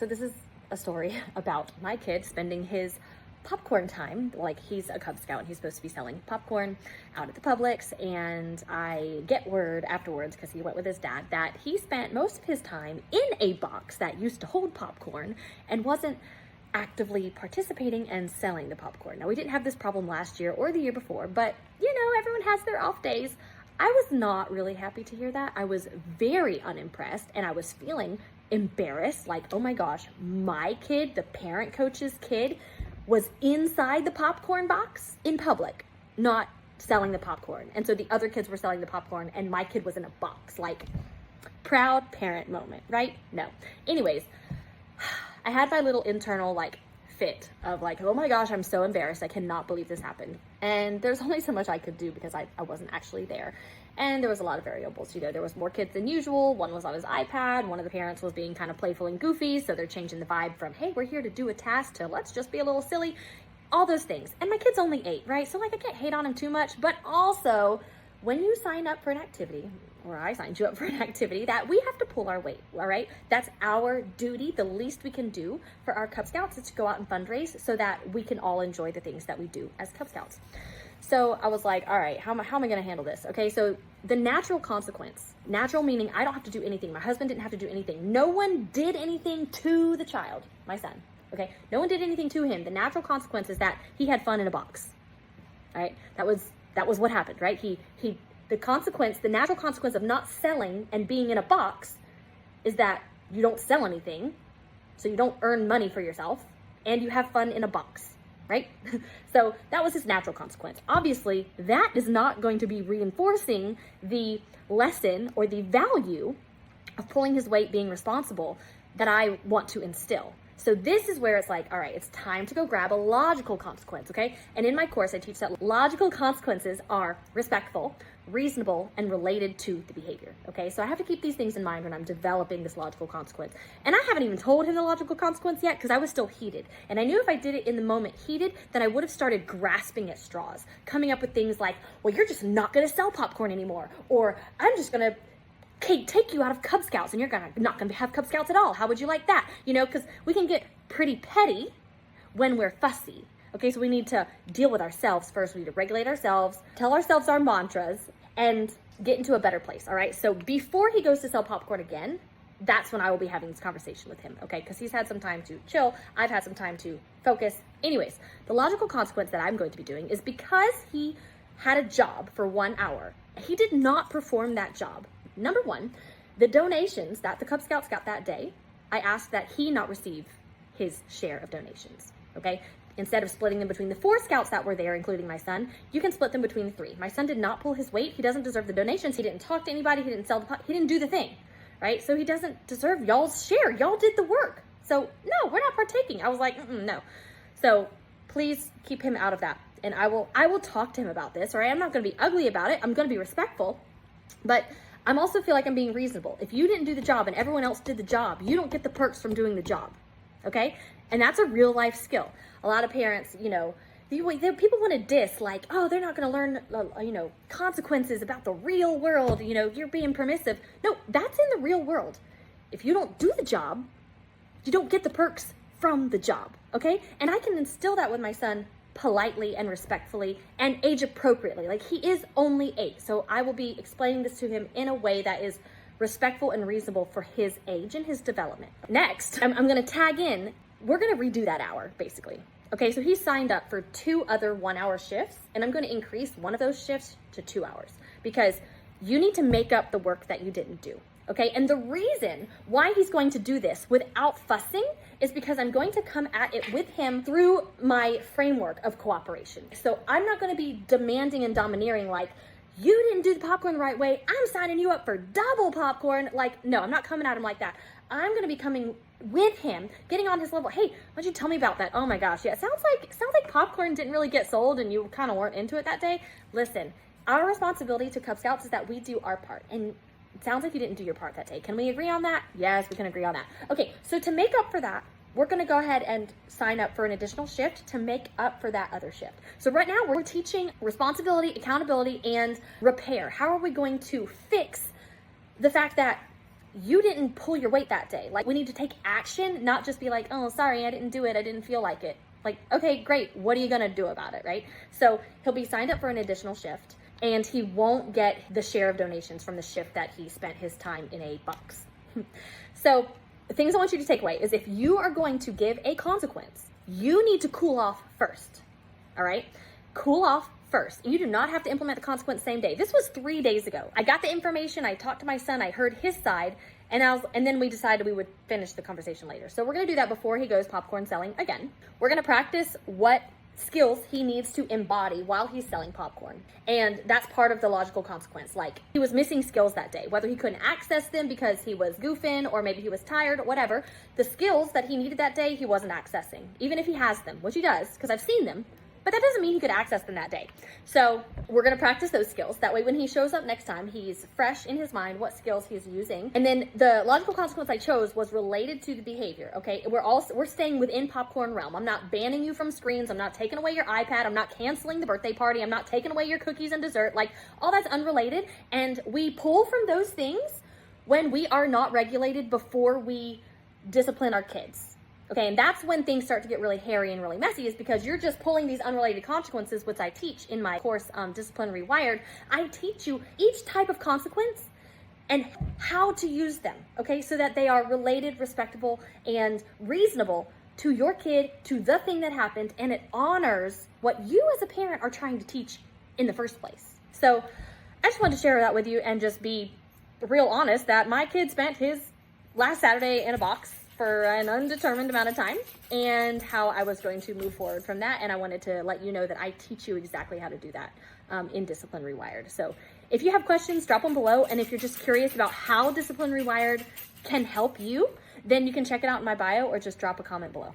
So this is a story about my kid spending his popcorn time. Like, he's a Cub Scout and he's supposed to be selling popcorn out at the Publix, and I get word afterwards, because he went with his dad, that he spent most of his time in a box that used to hold popcorn and wasn't actively participating and selling the popcorn. Now, we didn't have this problem last year or the year before, but everyone has their off days. I was not really happy to hear that. I was very unimpressed, and I was feeling embarrassed, like, oh my gosh, my kid, the parent coach's kid, was inside the popcorn box in public, not selling the popcorn. And so the other kids were selling the popcorn and my kid was in a box. Like, proud parent moment, right? No. Anyways, I had my little internal fit of oh my gosh, I'm so embarrassed. I cannot believe this happened. And there's only so much I could do because I wasn't actually there. And there was a lot of variables. There was more kids than usual. One was on his iPad. One of the parents was being kind of playful and goofy. So they're changing the vibe from, hey, we're here to do a task, to let's just be a little silly. All those things. And my kid's only 8, right? So I can't hate on him too much. But also, when you sign up for an activity, or I signed you up for an activity, that we have to pull our weight, all right? That's our duty. The least we can do for our Cub Scouts is to go out and fundraise so that we can all enjoy the things that we do as Cub Scouts. So I was like, all right, how am I going to handle this? Okay, so the natural consequence, natural meaning I don't have to do anything. My husband didn't have to do anything. No one did anything to the child, my son, okay? No one did anything to him. The natural consequence is that he had fun in a box, all right? That was what happened, right? The natural consequence of not selling and being in a box is that you don't sell anything, so you don't earn money for yourself, and you have fun in a box, right? So that was his natural consequence. Obviously, that is not going to be reinforcing the lesson or the value of pulling his weight, being responsible, that I want to instill. So this is where it's like, all right, it's time to go grab a logical consequence, okay? And in my course, I teach that logical consequences are respectful, reasonable, and related to the behavior, okay? So I have to keep these things in mind when I'm developing this logical consequence. And I haven't even told him the logical consequence yet because I was still heated. And I knew if I did it in the moment heated, then I would have started grasping at straws, coming up with things like, well, you're just not gonna sell popcorn anymore, or I'm just gonna take you out of Cub Scouts and you're not gonna have Cub Scouts at all. How would you like that? Because we can get pretty petty when we're fussy. Okay, so we need to deal with ourselves first. We need to regulate ourselves, tell ourselves our mantras, and get into a better place, all right? So before he goes to sell popcorn again, that's when I will be having this conversation with him, okay? Because he's had some time to chill. I've had some time to focus. Anyways, the logical consequence that I'm going to be doing is because he had a job for 1 hour, he did not perform that job. Number one, the donations that the Cub Scouts got that day, I asked that he not receive his share of donations, okay? Instead of splitting them between the 4 scouts that were there, including my son, you can split them between the 3. My son did not pull his weight. He doesn't deserve the donations. He didn't talk to anybody. He didn't sell the pot. He didn't do the thing, right? So he doesn't deserve y'all's share. Y'all did the work. So no, we're not partaking. I was like, no. So please keep him out of that. And I will talk to him about this, all right? I'm not going to be ugly about it. I'm going to be respectful, but I'm also feel like I'm being reasonable. If you didn't do the job and everyone else did the job, you don't get the perks from doing the job, okay? And that's a real life skill. A lot of parents, people want to diss, like, oh, they're not going to learn, consequences about the real world. You're being permissive. No, that's in the real world. If you don't do the job, you don't get the perks from the job, okay? And I can instill that with my son politely and respectfully and age appropriately. Like, he is only 8, so I will be explaining this to him in a way that is respectful and reasonable for his age and his development. Next, I'm going to tag in, we're going to redo that hour, basically. Okay, so he signed up for 2 other 1-hour shifts, and I'm going to increase one of those shifts to 2 hours because you need to make up the work that you didn't do. Okay, and the reason why he's going to do this without fussing is because I'm going to come at it with him through my framework of cooperation. So I'm not going to be demanding and domineering like, you didn't do the popcorn the right way, I'm signing you up for double popcorn. Like, no, I'm not coming at him like that. I'm going to be coming with him, getting on his level. Hey, why don't you tell me about that? Oh my gosh, yeah, it sounds like popcorn didn't really get sold and you kind of weren't into it that day. Listen, our responsibility to Cub Scouts is that we do our part, and it sounds like you didn't do your part that day. Can we agree on that? Yes, we can agree on that. Okay, so to make up for that, we're going to go ahead and sign up for an additional shift to make up for that other shift. So right now we're teaching responsibility, accountability, and repair. How are we going to fix the fact that you didn't pull your weight that day. Like, we need to take action, not just be like, oh, sorry, I didn't do it. I didn't feel like it. Like, okay, great. What are you going to do about it, right? So he'll be signed up for an additional shift, and he won't get the share of donations from the shift that he spent his time in a box. So the things I want you to take away is, if you are going to give a consequence, you need to cool off first. All right? Cool off first. You do not have to implement the consequence same day. This was 3 days ago. I got the information. I talked to my son. I heard his side. And then we decided we would finish the conversation later. So we're going to do that before he goes popcorn selling again. We're going to practice what skills he needs to embody while he's selling popcorn. And that's part of the logical consequence. Like, he was missing skills that day, whether he couldn't access them because he was goofing or maybe he was tired, whatever. The skills that he needed that day, he wasn't accessing, even if he has them, which he does, because I've seen them. But that doesn't mean he could access them that day. So we're going to practice those skills. That way, when he shows up next time, he's fresh in his mind what skills he's using. And then the logical consequence I chose was related to the behavior. Okay, we're staying within popcorn realm. I'm not banning you from screens. I'm not taking away your iPad. I'm not canceling the birthday party. I'm not taking away your cookies and dessert. Like, all that's unrelated. And we pull from those things when we are not regulated before we discipline our kids. Okay, and that's when things start to get really hairy and really messy, is because you're just pulling these unrelated consequences, which I teach in my course, Discipline Rewired. I teach you each type of consequence and how to use them, okay, so that they are related, respectable, and reasonable to your kid, to the thing that happened, and it honors what you as a parent are trying to teach in the first place. So I just wanted to share that with you and just be real honest that my kid spent his last Saturday in a box for an undetermined amount of time, and how I was going to move forward from that. And I wanted to let you know that I teach you exactly how to do that in Discipline Rewired. So if you have questions, drop them below. And if you're just curious about how Discipline Rewired can help you, then you can check it out in my bio or just drop a comment below.